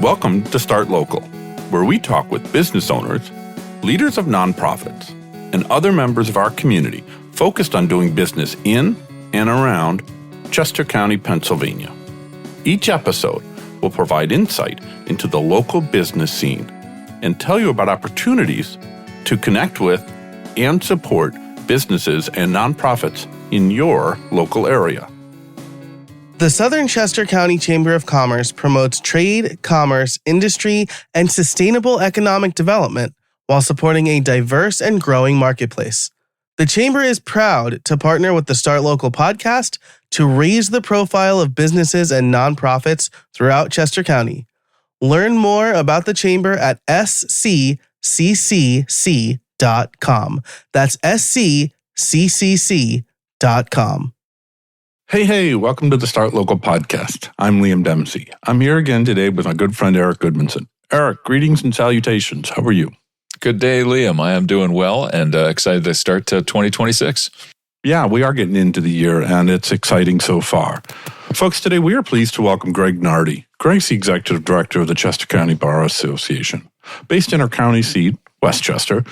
Welcome to Start Local, where we talk with business owners, leaders of nonprofits, and other members of our community focused on doing business in and around Chester County, Pennsylvania. Each episode will provide insight into the local business scene and tell you about opportunities to connect with and support businesses and nonprofits in your local area. The Southern Chester County Chamber of Commerce promotes trade, commerce, industry, and sustainable economic development while supporting a diverse and growing marketplace. The Chamber is proud to partner with the Start Local podcast to raise the profile of businesses and nonprofits throughout Chester County. Learn more about the Chamber at sccc.com. That's sccc.com. Hey, welcome to the Start Local podcast. I'm Liam Dempsey. I'm here again today with my good friend Eric Goodmanson. Eric, greetings and salutations. How are you? Good day, Liam. I am doing well and excited to start 2026. Yeah, we are getting into the year and it's exciting so far. Folks, today we are pleased to welcome Greg Nardi. Greg's the Executive Director of the Chester County Bar Association. Based in our county seat, Westchester,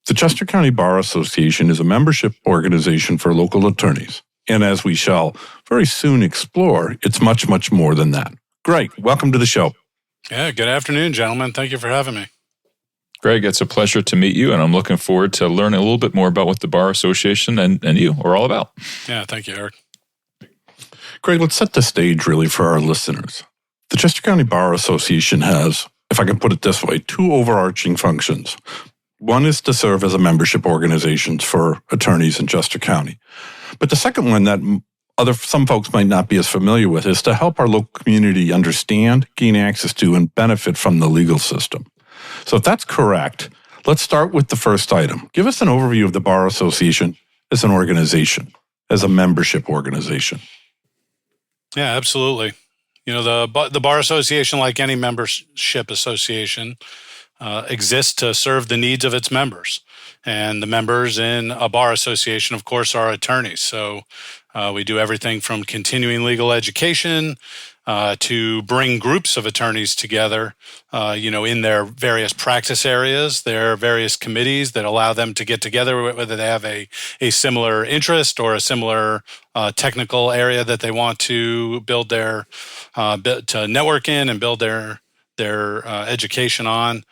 the Chester County Bar Association is a membership organization for local attorneys. And as we shall very soon explore, it's much, much more than that. Greg, welcome to the show. Yeah, good afternoon, gentlemen. Thank you for having me. Greg, it's a pleasure to meet you, and I'm looking forward to learning a little bit more about what the Bar Association and you are all about. Yeah, thank you, Eric. Greg, let's set the stage really for our listeners. The Chester County Bar Association has, if I can put it this way, two overarching functions. One is to serve as a membership organization for attorneys in Chester County. But the second one that some folks might not be as familiar with is to help our local community understand, gain access to, and benefit from the legal system. So if that's correct, let's start with the first item. Give us an overview of the Bar Association as an organization, as a membership organization. Yeah, absolutely. You know, the Bar Association, like any membership association, exists to serve the needs of its members. And the members in a bar association, of course, are attorneys. So we do everything from continuing legal education to bring groups of attorneys together, in their various practice areas, their various committees that allow them to get together, whether they have a similar interest or a similar technical area that they want to build to network in and build their education on.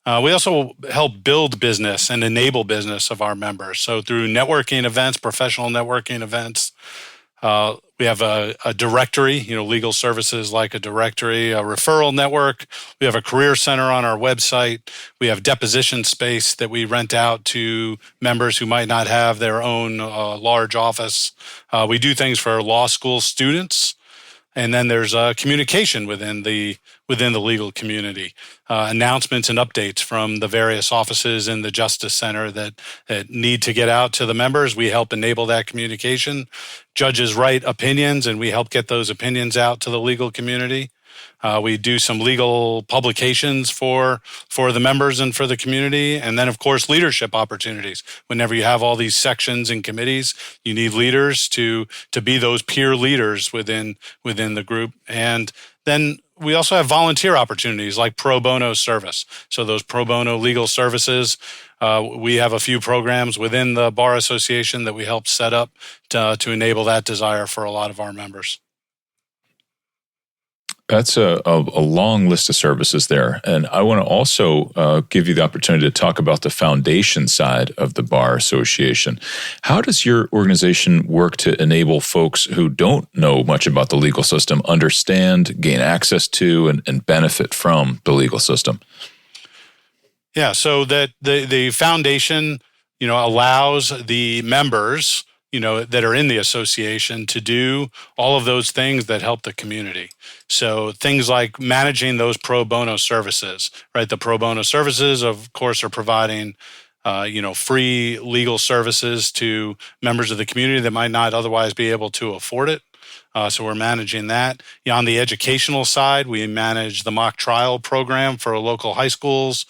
We also help build business and enable business of our members. So through networking events, professional networking events, we have a directory, legal services like a directory, a referral network. We have a career center on our website. We have deposition space that we rent out to members who might not have their own large office. We do things for law school students. And then there's communication within the legal community, announcements and updates from the various offices in the Justice Center that need to get out to the members. We help enable that communication. Judges write opinions, and we help get those opinions out to the legal community. We do some legal publications for the members and for the community. And then, of course, leadership opportunities. Whenever you have all these sections and committees, you need leaders to be those peer leaders within the group. And then we also have volunteer opportunities like pro bono service. So those pro bono legal services, we have a few programs within the Bar Association that we help set up to enable that desire for a lot of our members. That's a long list of services there. And I want to also give you the opportunity to talk about the foundation side of the Bar Association. How does your organization work to enable folks who don't know much about the legal system understand, gain access to, and benefit from the legal system? Yeah, so that the foundation, allows the members that are in the association to do all of those things that help the community. So things like managing those pro bono services, right? The pro bono services, of course, are providing, free legal services to members of the community that might not otherwise be able to afford it. So we're managing that. On the educational side, we manage the mock trial program for local high schools.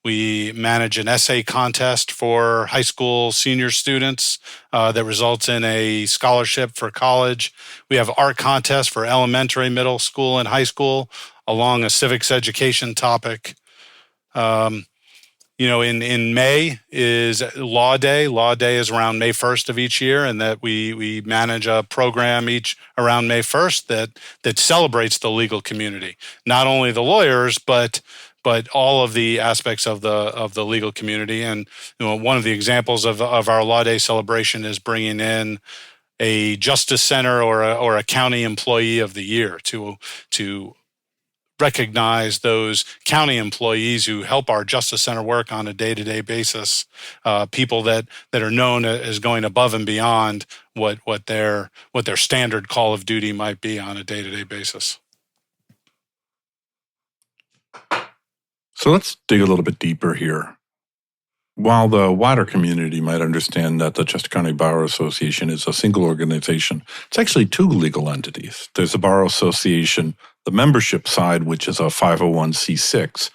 We manage an essay contest for high school senior students that results in a scholarship for college. We have art contests for elementary, middle school, and high school. along a civics education topic. In May is Law Day. Law Day is around May 1st of each year, and that we manage a program each around May 1st that celebrates the legal community, not only the lawyers, but all of the aspects of the legal community. And one of the examples of our Law Day celebration is bringing in a Justice Center or a county employee of the year to recognize those county employees who help our Justice Center work on a day-to-day basis, people that are known as going above and beyond what their standard call of duty might be on a day-to-day basis. So let's dig a little bit deeper here. While the wider community might understand that the Chester County Bar Association is a single organization, it's actually two legal entities. There's the Bar Association, the membership side, which is a 501c6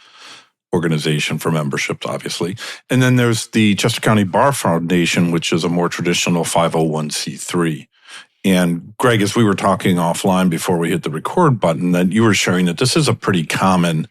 organization for memberships, obviously. And then there's the Chester County Bar Foundation, which is a more traditional 501c3. And Greg, as we were talking offline before we hit the record button, that you were sharing that this is a pretty common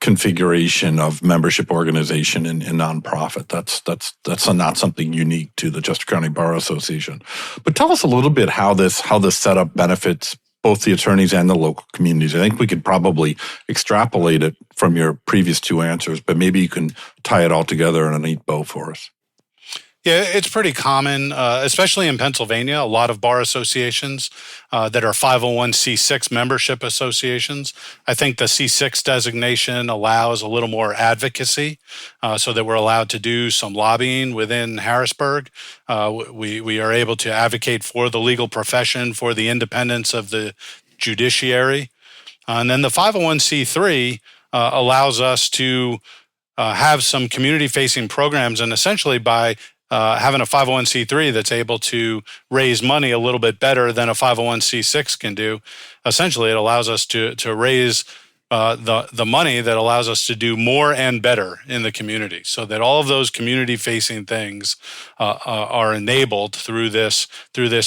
configuration of membership organization in nonprofit. That's not something unique to the Chester County Bar Association. But tell us a little bit how this setup benefits both the attorneys and the local communities. I think we could probably extrapolate it from your previous two answers, but maybe you can tie it all together in a neat bow for us. Yeah, it's pretty common, especially in Pennsylvania. A lot of bar associations that are 501c6 membership associations. I think the C6 designation allows a little more advocacy, so that we're allowed to do some lobbying within Harrisburg. We are able to advocate for the legal profession, for the independence of the judiciary. And then the 501c3 allows us to have some community-facing programs, and essentially by having a 501c3 that's able to raise money a little bit better than a 501c6 can do. Essentially, it allows us to raise the money that allows us to do more and better in the community, so that all of those community-facing things are enabled through this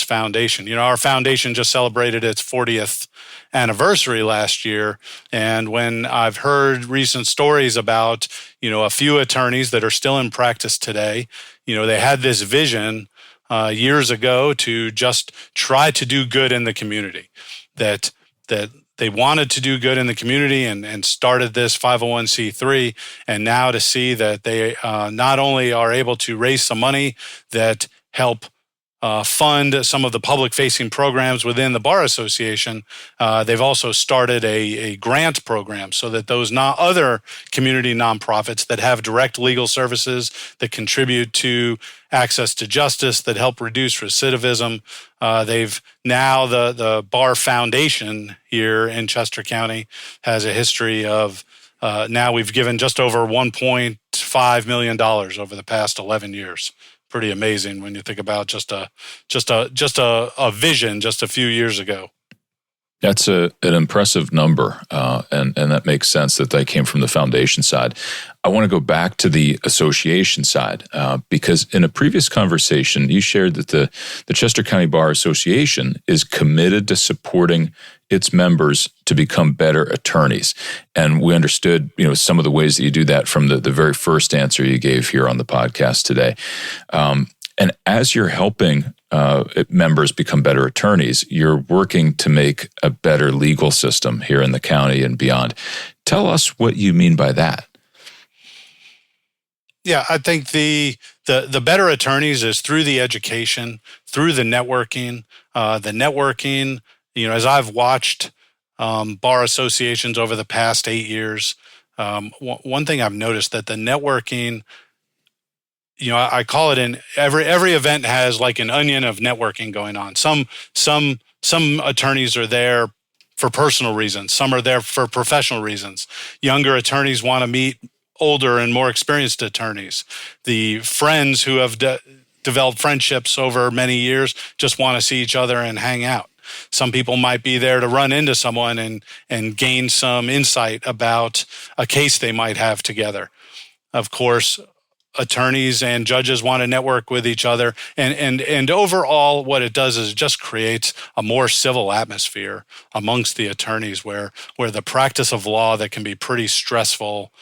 foundation. Our foundation just celebrated its 40th anniversary last year, and when I've heard recent stories about a few attorneys that are still in practice today, they had this vision years ago to just try to do good in the community, that they wanted to do good in the community and started this 501c3, and now to see that they not only are able to raise some money that help fund some of the public-facing programs within the Bar Association, they've also started a grant program so that those other community nonprofits that have direct legal services that contribute to access to justice, that help reduce recidivism, the Bar Foundation here in Chester County has a history of now we've given just over $1.5 million over the past 11 years. Pretty amazing when you think about just a vision just a few years ago. That's an impressive number, and that makes sense that they came from the foundation side. I want to go back to the association side, because in a previous conversation, you shared that the Chester County Bar Association is committed to supporting its members to become better attorneys. And we understood, some of the ways that you do that from the very first answer you gave here on the podcast today. And as you're helping members become better attorneys, you're working to make a better legal system here in the county and beyond. Tell us what you mean by that. Yeah, I think the better attorneys is through the education, through the networking. As I've watched bar associations over the past 8 years, one thing I've noticed that the networking, I call it every event has like an onion of networking going on. Some attorneys are there for personal reasons. Some are there for professional reasons. Younger attorneys want to meet older and more experienced attorneys. The friends who have developed friendships over many years just want to see each other and hang out. Some people might be there to run into someone and gain some insight about a case they might have together. Of course, attorneys and judges want to network with each other. And overall, what it does is it just creates a more civil atmosphere amongst the attorneys where the practice of law that can be pretty stressful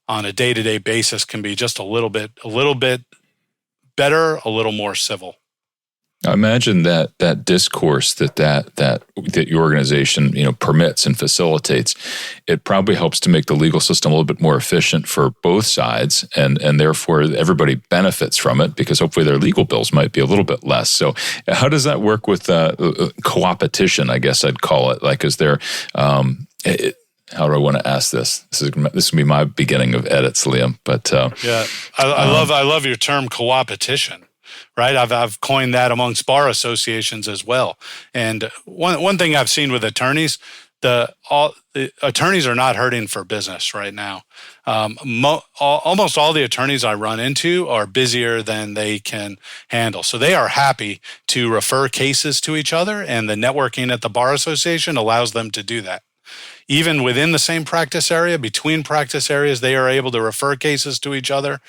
on a day-to-day basis can be just a little bit better, a little more civil. I imagine that discourse that your organization permits and facilitates, it probably helps to make the legal system a little bit more efficient for both sides, and therefore everybody benefits from it because hopefully their legal bills might be a little bit less. So, how does that work with co-opetition? I guess I'd call it. Like, is there? How do I want to ask this? This is going to be my beginning of edits, Liam. But I love your term co-opetition. Right, I've coined that amongst bar associations as well. And one thing I've seen with attorneys, the attorneys are not hurting for business right now. Almost all the attorneys I run into are busier than they can handle, so they are happy to refer cases to each other, and the networking at the bar association allows them to do that. Even within the same practice area, between practice areas, they are able to refer cases to each other.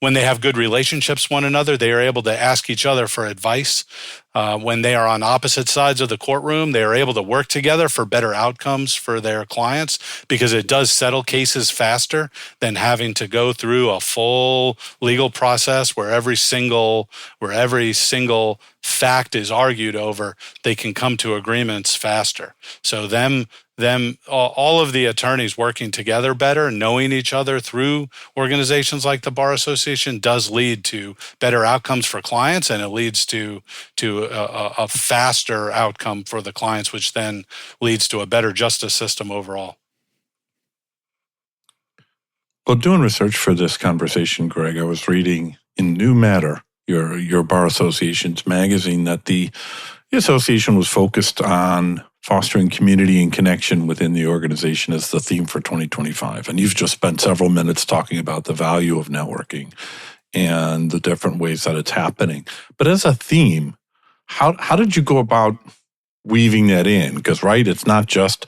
When they have good relationships with one another, they are able to ask each other for advice. When they are on opposite sides of the courtroom, they are able to work together for better outcomes for their clients, because it does settle cases faster than having to go through a full legal process where every single fact is argued over. They can come to agreements faster. So all of the attorneys working together better, knowing each other through organizations like the Bar Association, does lead to better outcomes for clients, and it leads to a faster outcome for the clients, which then leads to a better justice system overall. Well, doing research for this conversation, Greg, I was reading in New Matter, your Bar Association's magazine, that the association was focused on fostering community and connection within the organization as the theme for 2025. And you've just spent several minutes talking about the value of networking and the different ways that it's happening. But as a theme, how did you go about weaving that in? Because, right, it's not just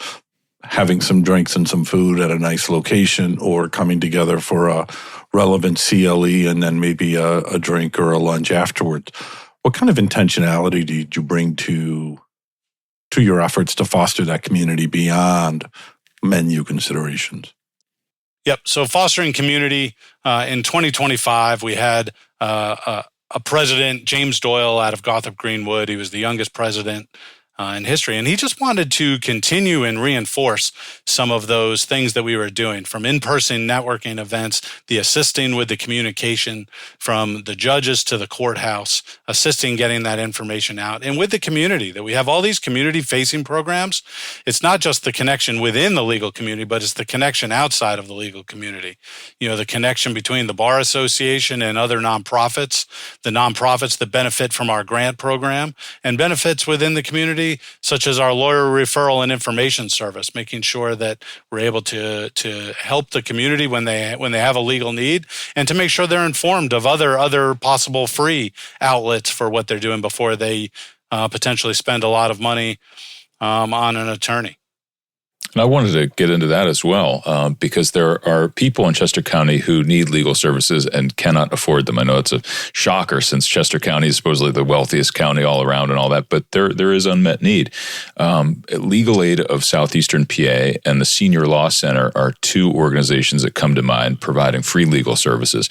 having some drinks and some food at a nice location or coming together for a relevant CLE and then maybe a drink or a lunch afterwards. What kind of intentionality did you bring to your efforts to foster that community beyond menu considerations? Yep. So fostering community, in 2025, we had a president, James Doyle, out of Gothrop Greenwood. He was the youngest president in history. And he just wanted to continue and reinforce some of those things that we were doing, from in-person networking events, the assisting with the communication from the judges to the courthouse, assisting getting that information out, and with the community, that we have all these community-facing programs. It's not just the connection within the legal community, but it's the connection outside of the legal community. The connection between the Bar Association and other nonprofits, the nonprofits that benefit from our grant program, and benefits within the community, such as our lawyer referral and information service, making sure that we're able to help the community when they have a legal need, and to make sure they're informed of other possible free outlets for what they're doing before they potentially spend a lot of money on an attorney. And I wanted to get into that as well, because there are people in Chester County who need legal services and cannot afford them. I know it's a shocker, since Chester County is supposedly the wealthiest county all around and all that, but there is unmet need. Legal Aid of Southeastern PA and the Senior Law Center are two organizations that come to mind providing free legal services.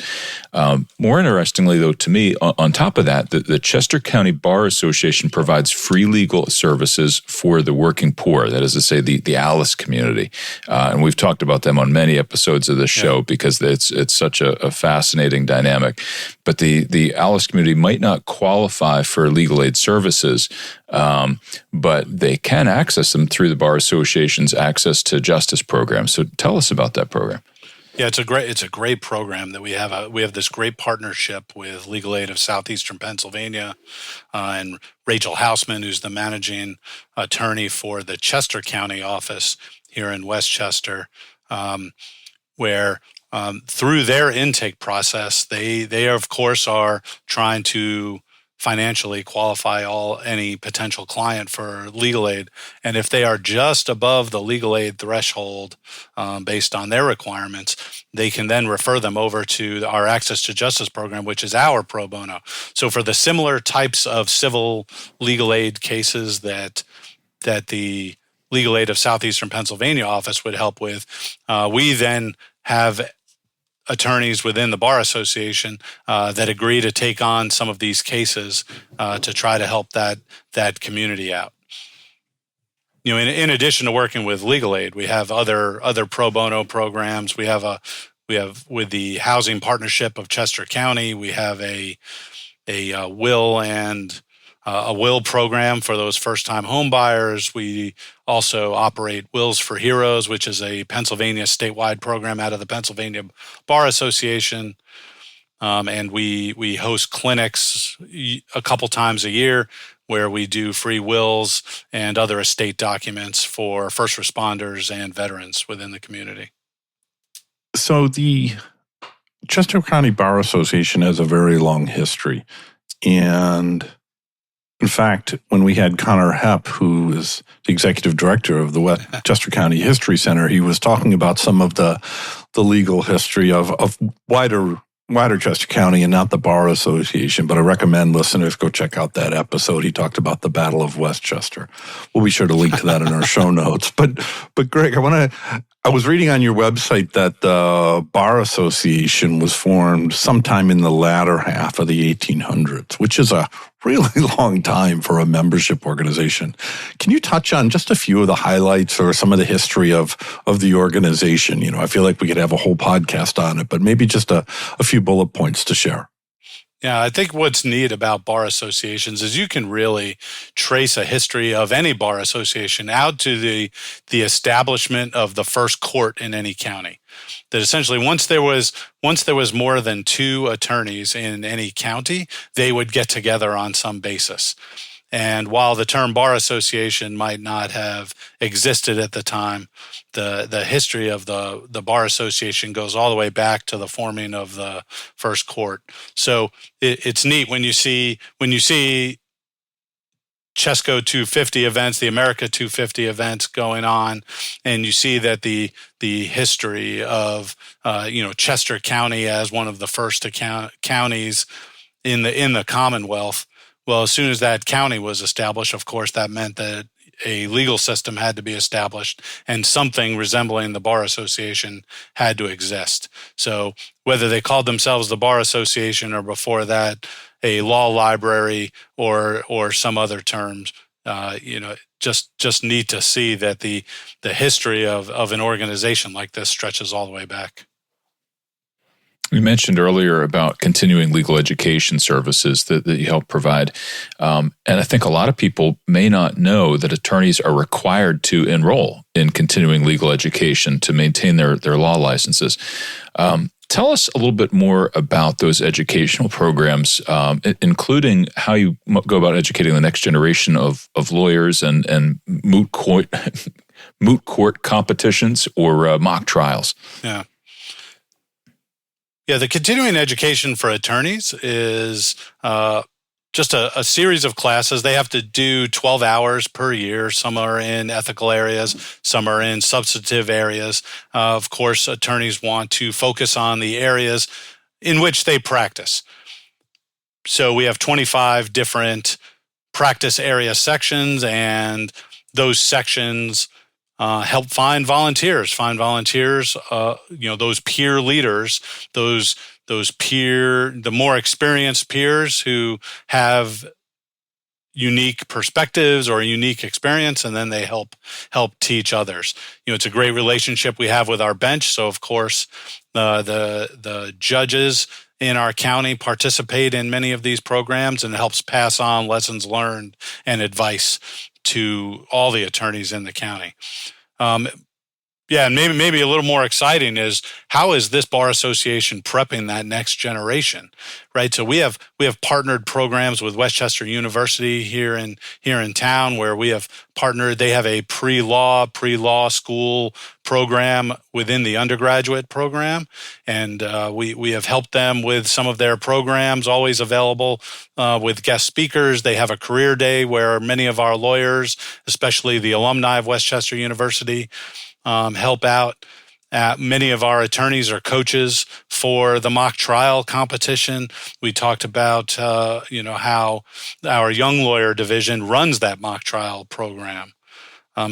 More interestingly, though, to me, on top of that, the Chester County Bar Association provides free legal services for the working poor. That is to say, the Alice community. And we've talked about them on many episodes of this show because it's such a fascinating dynamic. But the Alice community might not qualify for legal aid services, but they can access them through the Bar Association's access to justice program. So tell us about that program. Yeah, it's a great program that we have. We have this great partnership with Legal Aid of Southeastern Pennsylvania, and Rachel Hausman, who's the managing attorney for the Chester County office here in Westchester, where through their intake process, they of course are trying to financially qualify any potential client for legal aid. And if they are just above the legal aid threshold based on their requirements, they can then refer them over to our Access to Justice program, which is our pro bono. So for the similar types of civil legal aid cases that the Legal Aid of Southeastern Pennsylvania office would help with, we then have attorneys within the Bar Association that agree to take on some of these cases to try to help that community out. In addition to working with legal aid, we have other pro bono programs. We have with the Housing Partnership of Chester County, we have a will and a will program for those first-time home buyers. We also operate Wills for Heroes, which is a Pennsylvania statewide program out of the Pennsylvania Bar Association. And we host clinics a couple times a year where we do free wills and other estate documents for first responders and veterans within the community. So the Chester County Bar Association has a very long history. And in fact, when we had Connor Hepp, who is the executive director of the Westchester County History Center, he was talking about some of the legal history of wider Chester County and not the Bar Association. But I recommend listeners go check out that episode. He talked about the Battle of Westchester. We'll be sure to link to that in our show notes. But Greg, I was reading on your website that the Bar Association was formed sometime in the latter half of the 1800s, which is a really long time for a membership organization. Can you touch on just a few of the highlights or some of the history of the organization? I feel like we could have a whole podcast on it, but maybe just a few bullet points to share. Yeah, I think what's neat about bar associations is you can really trace a history of any bar association out to the establishment of the first court in any county. That essentially once there was more than two attorneys in any county, they would get together on some basis. And while the term bar association might not have existed at the time, the history of the bar association goes all the way back to the forming of the first court. So it's neat when you see Chesco 250 events, the America 250 events going on, and you see that the history of Chester County as one of the first counties in the Commonwealth. Well, as soon as that county was established, of course, that meant that a legal system had to be established and something resembling the Bar Association had to exist. So whether they called themselves the Bar Association or before that a law library or some other terms, just need to see that the history of an organization like this stretches all the way back. You mentioned earlier about continuing legal education services that you help provide. And I think a lot of people may not know that attorneys are required to enroll in continuing legal education to maintain their law licenses. Tell us a little bit more about those educational programs, including how you go about educating the next generation of lawyers and moot court competitions or mock trials. Yeah. Yeah, the continuing education for attorneys is just a series of classes. They have to do 12 hours per year. Some are in ethical areas, some are in substantive areas. Of course, attorneys want to focus on the areas in which they practice. So we have 25 different practice area sections, and those sections help find volunteers, those peer leaders, the more experienced peers who have unique perspectives or unique experience, and then they help teach others. It's a great relationship we have with our bench. So of course, the judges in our county participate in many of these programs, and it helps pass on lessons learned and advice to all the attorneys in the county. Yeah, and maybe a little more exciting is how is this bar association prepping that next generation, right? So we have partnered programs with Westchester University here in town where we have partnered. They have a pre-law school program within the undergraduate program, and we have helped them with some of their programs, always available with guest speakers. They have a career day where many of our lawyers, especially the alumni of Westchester University, help out. Many of our attorneys are coaches for the mock trial competition. We talked about how our young lawyer division runs that mock trial program.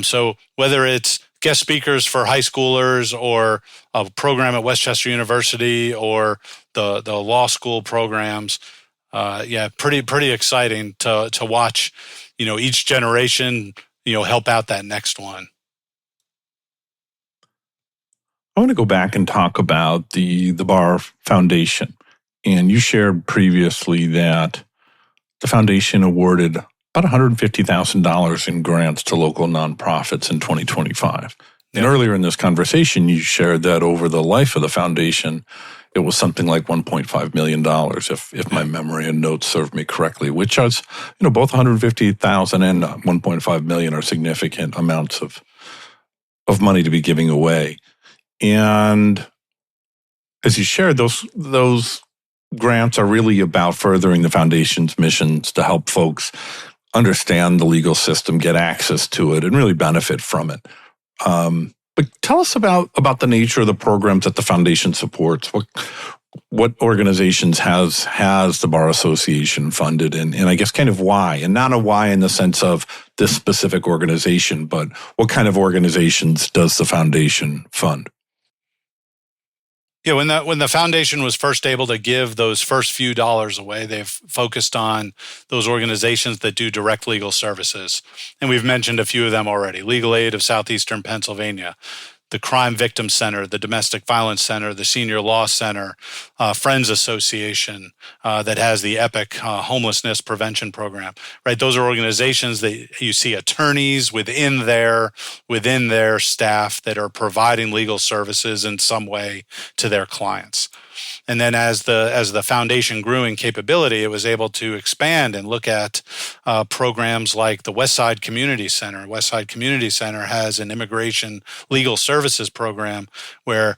So whether it's guest speakers for high schoolers or a program at Westchester University or the law school programs, pretty exciting to watch. Each generation help out that next one. I want to go back and talk about the Bar Foundation. And you shared previously that the foundation awarded about $150,000 in grants to local nonprofits in 2025. And earlier in this conversation, you shared that over the life of the foundation, it was something like $1.5 million, if my memory and notes serve me correctly, which is, both $150,000 and $1.5 million are significant amounts of money to be giving away. And as you shared, those grants are really about furthering the foundation's missions to help folks understand the legal system, get access to it, and really benefit from it. But tell us about the nature of the programs that the foundation supports. What organizations has the Bar Association funded, and I guess kind of why, and not a why in the sense of this specific organization, but what kind of organizations does the foundation fund? Yeah, when the foundation was first able to give those first few dollars away, they've focused on those organizations that do direct legal services. And we've mentioned a few of them already. Legal Aid of Southeastern Pennsylvania, the Crime Victim Center, the Domestic Violence Center, the Senior Law Center, Friends Association that has the EPIC homelessness prevention program, right? Those are organizations that you see attorneys within their staff that are providing legal services in some way to their clients. And then as the foundation grew in capability, it was able to expand and look at programs like the Westside Community Center. Westside Community Center has an immigration legal services program where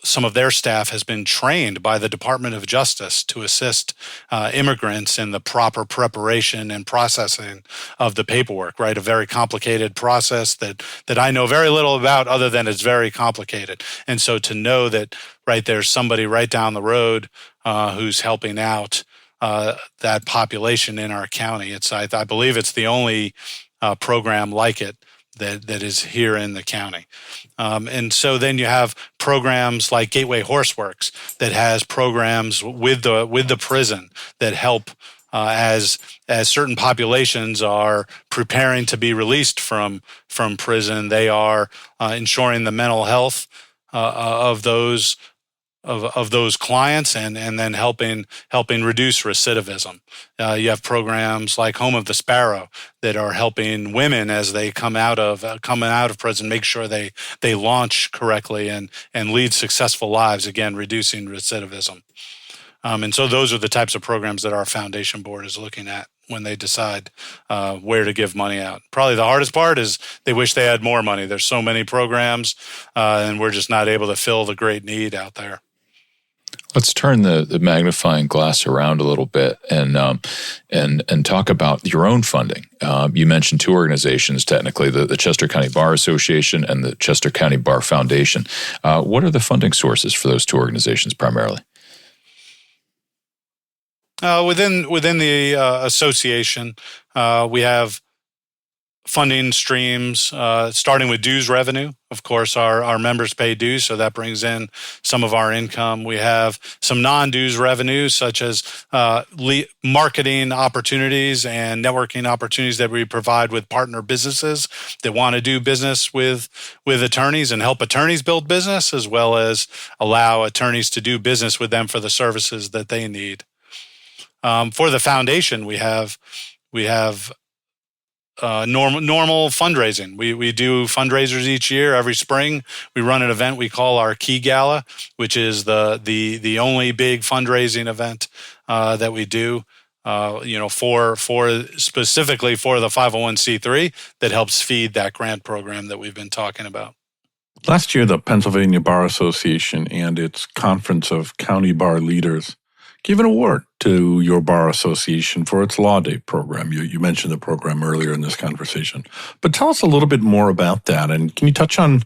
some of their staff has been trained by the Department of Justice to assist immigrants in the proper preparation and processing of the paperwork, right? A very complicated process that I know very little about other than it's very complicated. And so to know that, right, there's somebody right down the road who's helping out that population in our county. I believe it's the only program like it that is here in the county. And so then you have programs like Gateway Horseworks that has programs with the prison that help as certain populations are preparing to be released from prison. They are ensuring the mental health of those clients and then helping reduce recidivism. You have programs like Home of the Sparrow that are helping women as they come out of prison, make sure they launch correctly and lead successful lives, again, reducing recidivism. And so those are the types of programs that our foundation board is looking at when they decide where to give money out. Probably the hardest part is they wish they had more money. There's so many programs, and we're just not able to fill the great need out there. Let's turn the magnifying glass around a little bit and talk about your own funding. You mentioned two organizations, technically, the Chester County Bar Association and the Chester County Bar Foundation. What are the funding sources for those two organizations primarily? Within the association, we have funding streams, starting with dues revenue. Of course, our members pay dues, so that brings in some of our income. We have some non-dues revenues, such as marketing opportunities and networking opportunities that we provide with partner businesses that want to do business with attorneys and help attorneys build business, as well as allow attorneys to do business with them for the services that they need. For the foundation, we have normal fundraising. We do fundraisers each year. Every spring, we run an event we call our Key Gala, which is the only big fundraising event that we do. For specifically for the 501c3 that helps feed that grant program that we've been talking about. Last year, the Pennsylvania Bar Association and its Conference of County Bar Leaders gave an award to your bar association for its Law Day program. You mentioned the program earlier in this conversation, but tell us a little bit more about that. And can you touch on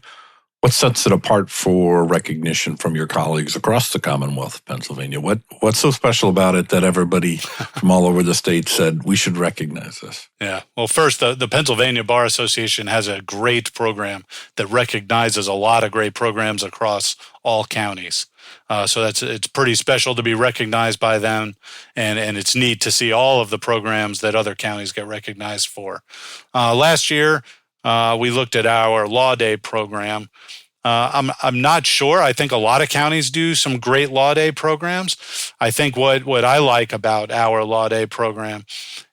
what sets it apart for recognition from your colleagues across the Commonwealth of Pennsylvania? What's so special about it that everybody from all over the state said we should recognize this? Yeah. Well, first, the Pennsylvania Bar Association has a great program that recognizes a lot of great programs across all counties. So it's pretty special to be recognized by them, and it's neat to see all of the programs that other counties get recognized for. Last year, we looked at our Law Day program. I'm not sure. I think a lot of counties do some great Law Day programs. I think what I like about our Law Day program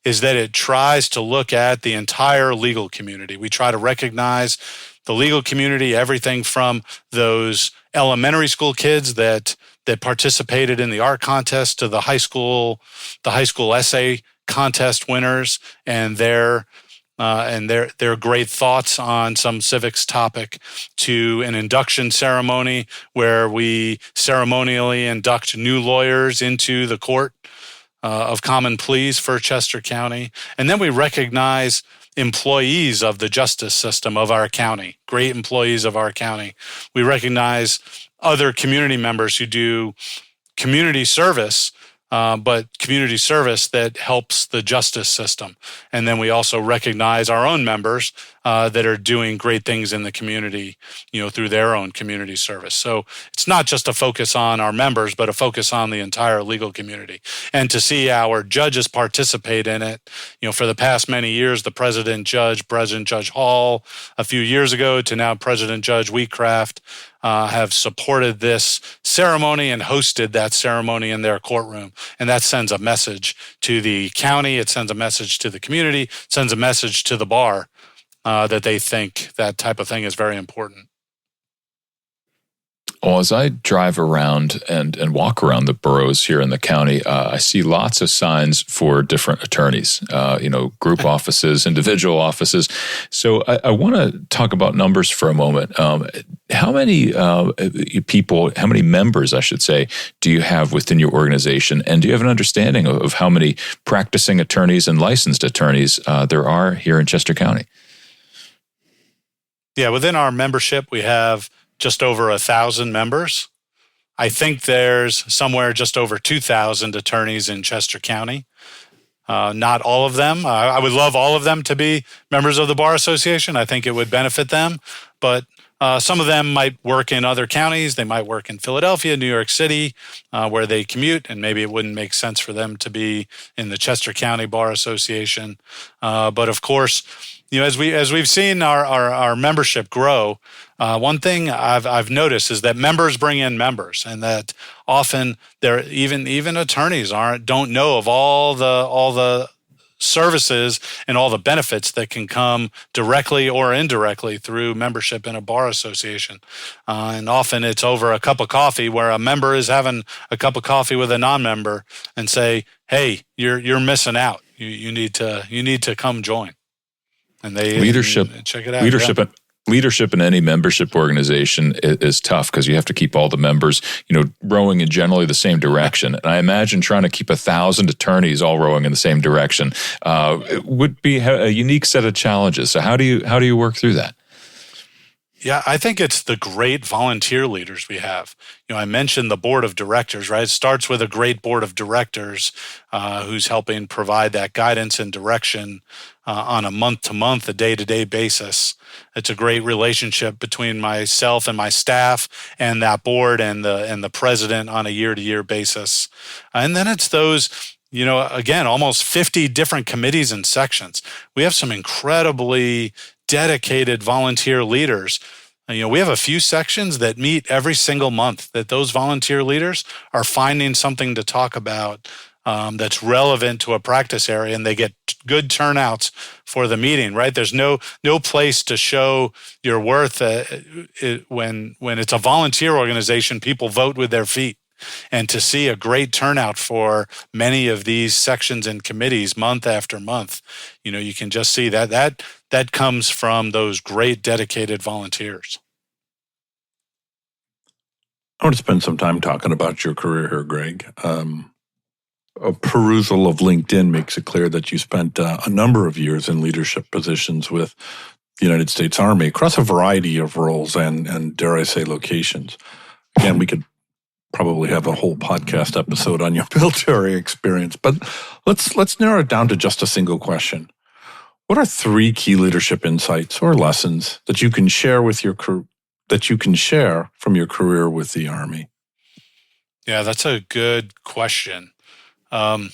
is that it tries to look at the entire legal community. We try to recognize the legal community, everything from those elementary school kids that participated in the art contest to the high school essay contest winners and their great thoughts on some civics topic, to an induction ceremony where we ceremonially induct new lawyers into the court of common pleas for Chester County. And then we recognize employees of the justice system of our county, great employees of our county. We recognize other community members who do community service, but community service that helps the justice system. And then we also recognize our own members that are doing great things in the community, through their own community service. So it's not just a focus on our members, but a focus on the entire legal community. And to see our judges participate in it, for the past many years, the President Judge Hall, a few years ago, to now President Judge Wheatcraft, have supported this ceremony and hosted that ceremony in their courtroom. And that sends a message to the county, it sends a message to the community, it sends a message to the bar that they think that type of thing is very important. Well, as I drive around and walk around the boroughs here in the county, I see lots of signs for different attorneys, group offices, individual offices. So I want to talk about numbers for a moment. How many members, I should say, do you have within your organization? And do you have an understanding of how many practicing attorneys and licensed attorneys there are here in Chester County? Yeah, within our membership, we have just over 1,000 members. I think there's somewhere just over 2,000 attorneys in Chester County. Not all of them. I would love all of them to be members of the Bar Association. I think it would benefit them. But some of them might work in other counties. They might work in Philadelphia, New York City, where they commute, and maybe it wouldn't make sense for them to be in the Chester County Bar Association. But of course, as we've seen our membership grow, one thing I've noticed is that members bring in members, and that often there even attorneys don't know of all the services and all the benefits that can come directly or indirectly through membership in a bar association. And often it's over a cup of coffee, where a member is having a cup of coffee with a non-member and say, "Hey, you're missing out. You need to come join." And they check it out. Leadership in any membership organization is tough, because you have to keep all the members, rowing in generally the same direction. And I imagine trying to keep 1,000 attorneys all rowing in the same direction would be a unique set of challenges. So how do you work through that? Yeah, I think it's the great volunteer leaders we have. I mentioned the board of directors, right? It starts with a great board of directors who's helping provide that guidance and direction on a month-to-month, a day-to-day basis. It's a great relationship between myself and my staff and that board and the president on a year-to-year basis. And then it's those, again, almost 50 different committees and sections. We have some incredibly dedicated volunteer leaders. We have a few sections that meet every single month, that those volunteer leaders are finding something to talk about that's relevant to a practice area, and they get good turnouts for the meeting, right? There's no place to show your worth when it's a volunteer organization. People vote with their feet. And to see a great turnout for many of these sections and committees month after month, you can just see that comes from those great dedicated volunteers. I want to spend some time talking about your career here, Greg. A perusal of LinkedIn makes it clear that you spent a number of years in leadership positions with the United States Army across a variety of roles and dare I say, locations. Again, we could probably have a whole podcast episode on your military experience, but let's narrow it down to just a single question. What are 3 key leadership insights or lessons that you can share with your from your career with the Army? Yeah, that's a good question. The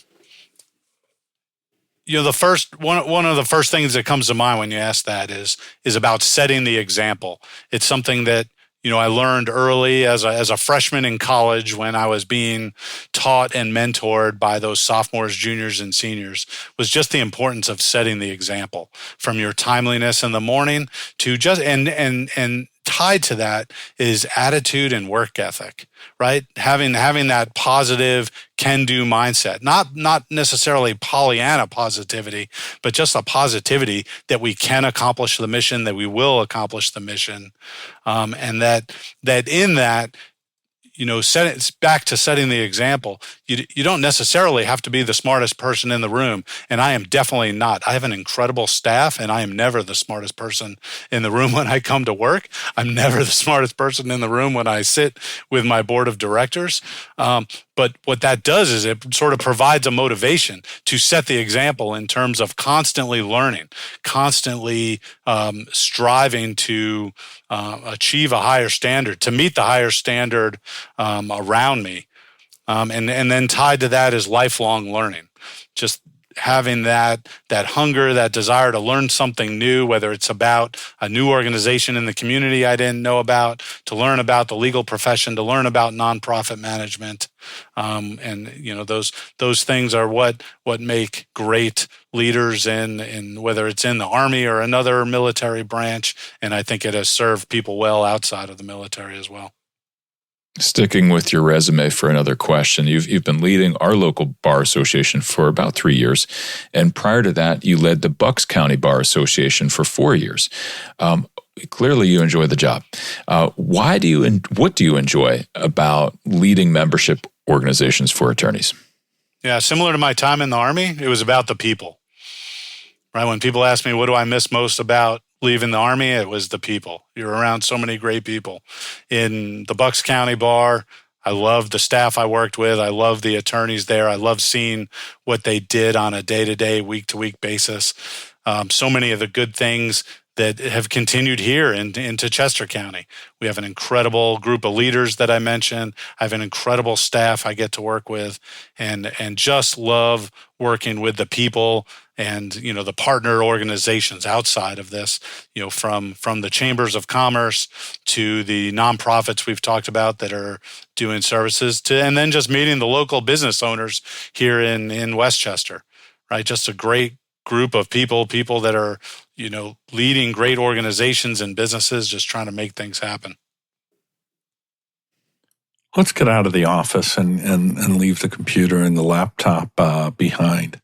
first one of the first things that comes to mind when you ask that is about setting the example. It's something that I learned early as a freshman in college when I was being taught and mentored by those sophomores, juniors, and seniors, was just the importance of setting the example, from your timeliness in the morning to just and tied to that is attitude and work ethic, right? Having that positive can-do mindset, not necessarily Pollyanna positivity, but just a positivity that we can accomplish the mission, that we will accomplish the mission, and that in that, back to setting the example. You don't necessarily have to be the smartest person in the room, and I am definitely not. I have an incredible staff, and I am never the smartest person in the room when I come to work. I'm never the smartest person in the room when I sit with my board of directors. But what that does is it sort of provides a motivation to set the example in terms of constantly learning, constantly striving to achieve a higher standard, to meet the higher standard around me. And then tied to that is lifelong learning. Just having that hunger, that desire to learn something new, whether it's about a new organization in the community I didn't know about, to learn about the legal profession, to learn about nonprofit management. And those things are what make great leaders in whether it's in the Army or another military branch. And I think it has served people well outside of the military as well. Sticking with your resume for another question, you've been leading our local bar association for about 3 years, and prior to that, you led the Bucks County Bar Association for 4 years. Clearly, you enjoy the job. What do you enjoy about leading membership organizations for attorneys? Yeah, similar to my time in the Army, it was about the people. Right? When people ask me, what do I miss most about leaving the Army, it was the people. You're around so many great people. In the Bucks County Bar, I loved the staff I worked with. I loved the attorneys there. I loved seeing what they did on a day-to-day, week-to-week basis. So many of the good things that have continued here into Chester County. We have an incredible group of leaders that I mentioned. I have an incredible staff I get to work with, and just love working with the people and the partner organizations outside of this, from the chambers of commerce to the nonprofits we've talked about that are doing services and then just meeting the local business owners here in Westchester, right? Just a great group of people that are leading great organizations and businesses, just trying to make things happen. Let's get out of the office and leave the computer and the laptop behind.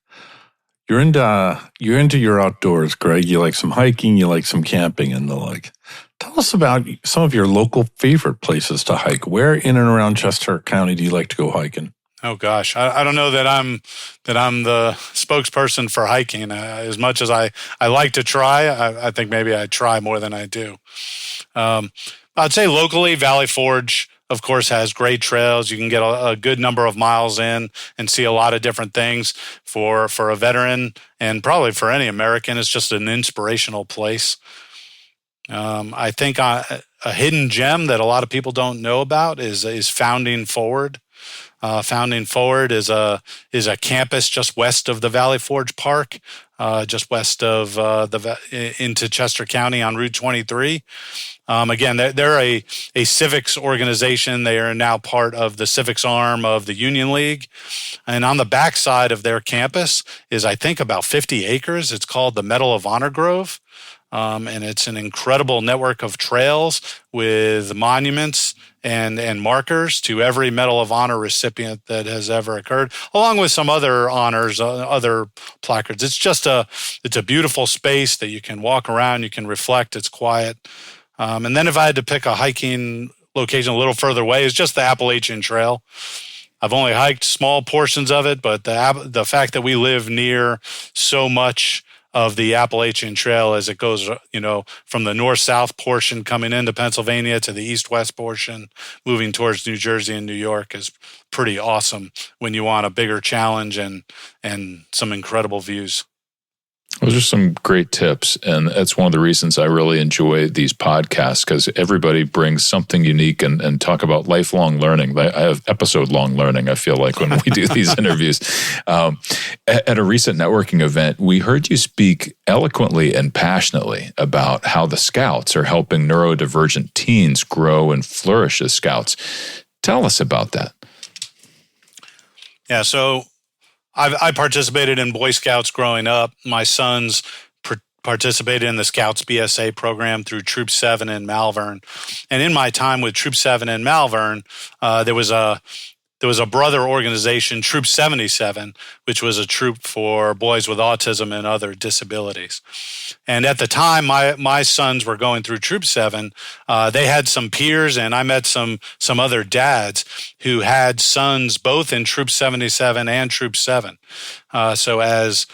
You're into your outdoors, Greg. You like some hiking, you like some camping and the like. Tell us about some of your local favorite places to hike. Where in and around Chester County do you like to go hiking? Oh gosh, I don't know that I'm the spokesperson for hiking. As much as I like to try, I think maybe I try more than I do. I'd say locally, Valley Forge, of course, has great trails. You can get a good number of miles in and see a lot of different things. For a veteran and probably for any American, it's just an inspirational place. I think a hidden gem that a lot of people don't know about is Founding Forward. Founding Forward is a campus just west of the Valley Forge Park, just west of into Chester County on Route 23. Again, they're a civics organization. They are now part of the civics arm of the Union League. And on the backside of their campus is, I think, about 50 acres. It's called the Medal of Honor Grove. And it's an incredible network of trails with monuments and markers to every Medal of Honor recipient that has ever occurred, along with some other honors, other placards. It's a beautiful space that you can walk around, you can reflect, it's quiet. And then if I had to pick a hiking location a little further away, it's just the Appalachian Trail. I've only hiked small portions of it, but the fact that we live near so much of the Appalachian Trail as it goes, from the north-south portion coming into Pennsylvania to the east-west portion, moving towards New Jersey and New York is pretty awesome when you want a bigger challenge and some incredible views. Those are some great tips. And that's one of the reasons I really enjoy these podcasts, because everybody brings something unique and talk about lifelong learning. I have episode-long learning, I feel like, when we do these interviews. At a recent networking event, we heard you speak eloquently and passionately about how the Scouts are helping neurodivergent teens grow and flourish as Scouts. Tell us about that. Yeah, so I participated in Boy Scouts growing up. My sons participated in the Scouts BSA program through Troop 7 in Malvern. And in my time with Troop 7 in Malvern, there was a brother organization, Troop 77, which was a troop for boys with autism and other disabilities. And at the time, my sons were going through Troop 7. They had some peers, and I met some other dads who had sons both in Troop 77 and Troop 7. So as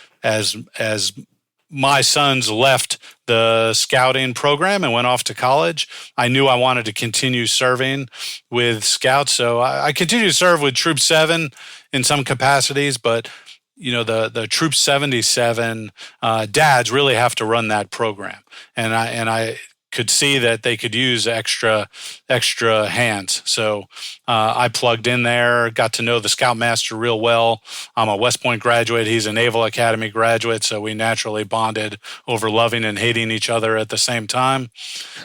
my sons left the scouting program and went off to college, I knew I wanted to continue serving with Scouts. So I continue to serve with Troop 7 in some capacities, but the Troop 77 dads really have to run that program. And I could see that they could use extra hands. So I plugged in there, got to know the Scoutmaster real well. I'm a West Point graduate. He's a Naval Academy graduate. So we naturally bonded over loving and hating each other at the same time.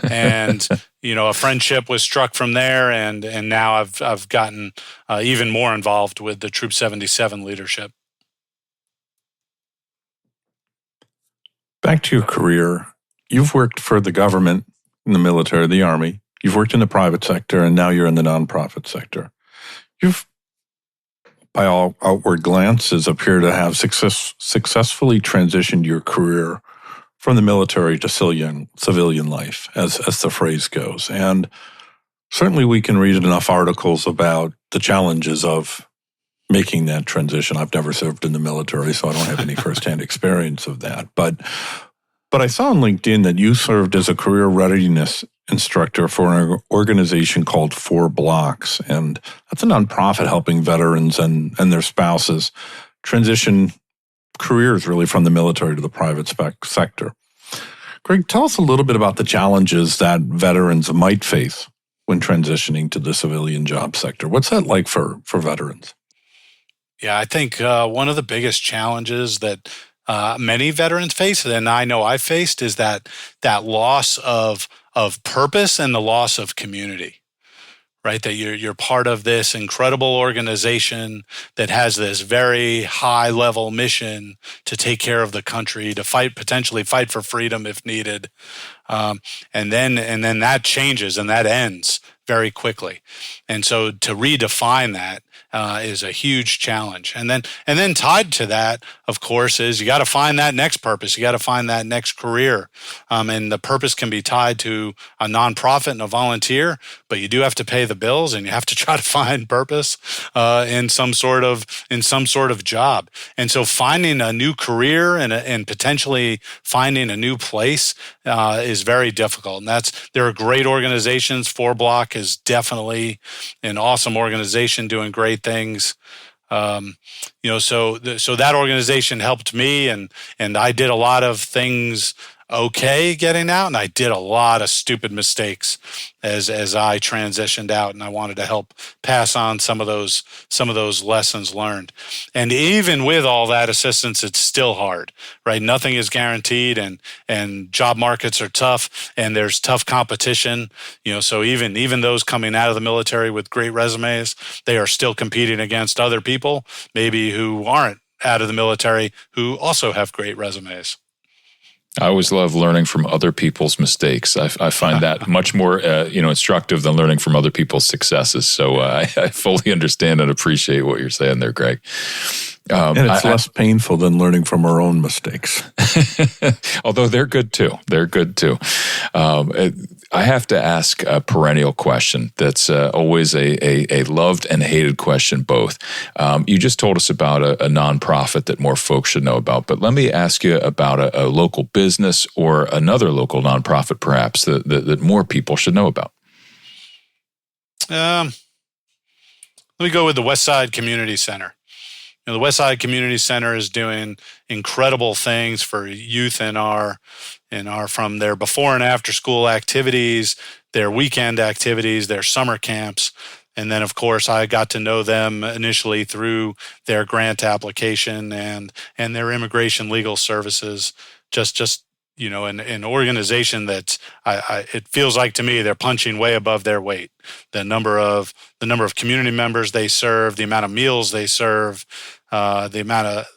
And, a friendship was struck from there. And now I've gotten even more involved with the Troop 77 leadership. Back to your career. You've worked for the government, in the military, the Army. You've worked in the private sector, and now you're in the nonprofit sector. You've, by all outward glances, appear to have successfully transitioned your career from the military to civilian life, as the phrase goes. And certainly we can read enough articles about the challenges of making that transition. I've never served in the military, so I don't have any firsthand experience of that. But I saw on LinkedIn that you served as a career readiness instructor for an organization called 4 Blocks, and that's a nonprofit helping veterans and their spouses transition careers really from the military to the private sector. Greg, tell us a little bit about the challenges that veterans might face when transitioning to the civilian job sector. What's that like for veterans? Yeah, I think one of the biggest challenges that many veterans face, and I know I faced, is that loss of purpose and the loss of community. Right, that you're part of this incredible organization that has this very high level mission to take care of the country, to potentially fight for freedom if needed, and then that changes and that ends very quickly, and so to redefine that is a huge challenge. And then tied to that, of course, is you got to find that next purpose. You got to find that next career. And the purpose can be tied to a nonprofit and a volunteer, but you do have to pay the bills, and you have to try to find purpose in some sort of job. And so finding a new career and potentially finding a new place is very difficult. And there are great organizations. 4 Block is definitely an awesome organization doing great things. So that organization helped me, and I did a lot of things okay getting out, and I did a lot of stupid mistakes as I transitioned out, and I wanted to help pass on some of those lessons learned. And even with all that assistance, it's still hard, right? Nothing is guaranteed, and job markets are tough, and there's tough competition. So even those coming out of the military with great resumes, they are still competing against other people, maybe who aren't out of the military, who also have great resumes. I always love learning from other people's mistakes. I find that much more, instructive than learning from other people's successes. So I fully understand and appreciate what you're saying there, Greg. And it's less painful than learning from our own mistakes. Although they're good too. I have to ask a perennial question that's always a loved and hated question both. You just told us about a nonprofit that more folks should know about, but let me ask you about a local business or another local nonprofit perhaps that more people should know about. Let me go with the Westside Community Center. The Westside Community Center is doing incredible things for youth in our from their before and after school activities, their weekend activities, their summer camps. And then, of course, I got to know them initially through their grant application and their immigration legal services. Just an organization that it feels like to me they're punching way above their weight. The number of community members they serve, the amount of meals they serve, the amount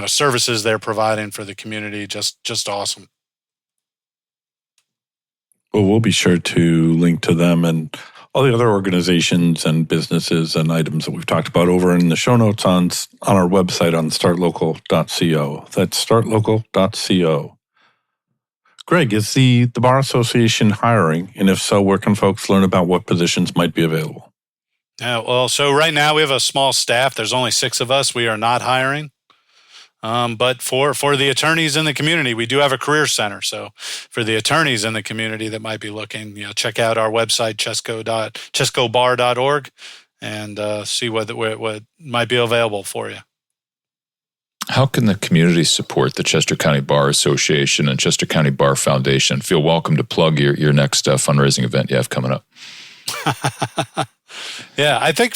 of services they're providing for the community, just awesome. Well, we'll be sure to link to them and all the other organizations and businesses and items that we've talked about over in the show notes on our website on startlocal.co. That's startlocal.co. Greg, is the Bar Association hiring? And if so, where can folks learn about what positions might be available? Yeah, well, so right now we have a small staff. There's only 6 of us. We are not hiring. But for the attorneys in the community, we do have a career center. So for the attorneys in the community that might be looking, check out our website, chescobar.org, and see what might be available for you. How can the community support the Chester County Bar Association and Chester County Bar Foundation? Feel welcome to plug your next fundraising event you have coming up. Yeah, I think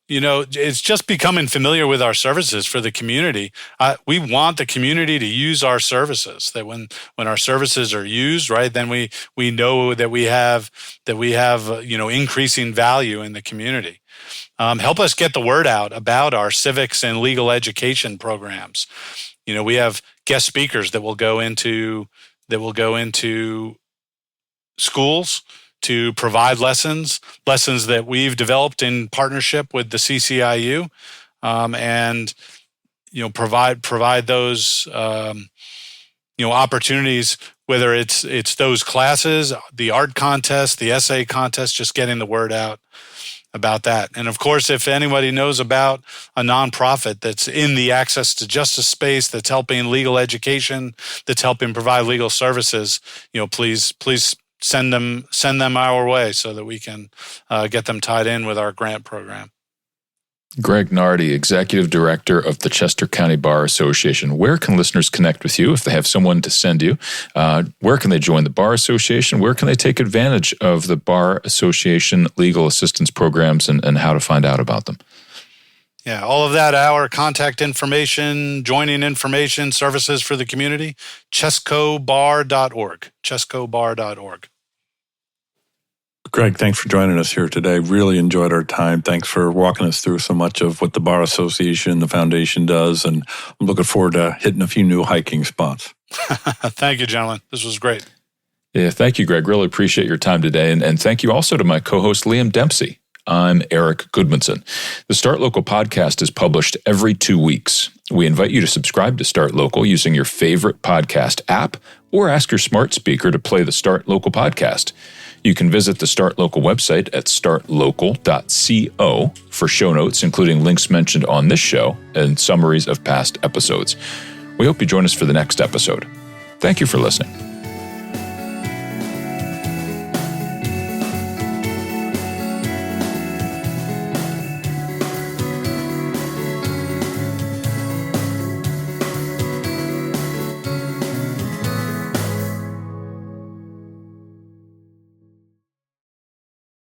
it's just becoming familiar with our services for the community. We want the community to use our services. That when our services are used, right, then we know that we have increasing value in the community. Help us get the word out about our civics and legal education programs. We have guest speakers that will go into schools to provide lessons that we've developed in partnership with the CCIU, and provide those opportunities. Whether it's those classes, the art contest, the essay contest, just getting the word out about that. And of course, if anybody knows about a nonprofit that's in the access to justice space, that's helping legal education, that's helping provide legal services, please send them our way so that we can get them tied in with our grant program. Greg Nardi, Executive Director of the Chester County Bar Association. Where can listeners connect with you if they have someone to send you? Where can they join the Bar Association? Where can they take advantage of the Bar Association legal assistance programs and how to find out about them? Yeah, all of that, our contact information, joining information, services for the community, chescobar.org, chescobar.org. Greg, thanks for joining us here today. Really enjoyed our time. Thanks for walking us through so much of what the Bar Association, the foundation does, and I'm looking forward to hitting a few new hiking spots. Thank you, gentlemen. This was great. Yeah, thank you, Greg. Really appreciate your time today. And thank you also to my co-host, Liam Dempsey. I'm Eric Goodmanson. The Start Local podcast is published every 2 weeks. We invite you to subscribe to Start Local using your favorite podcast app or ask your smart speaker to play the Start Local podcast. You can visit the Start Local website at startlocal.co for show notes, including links mentioned on this show and summaries of past episodes. We hope you join us for the next episode. Thank you for listening.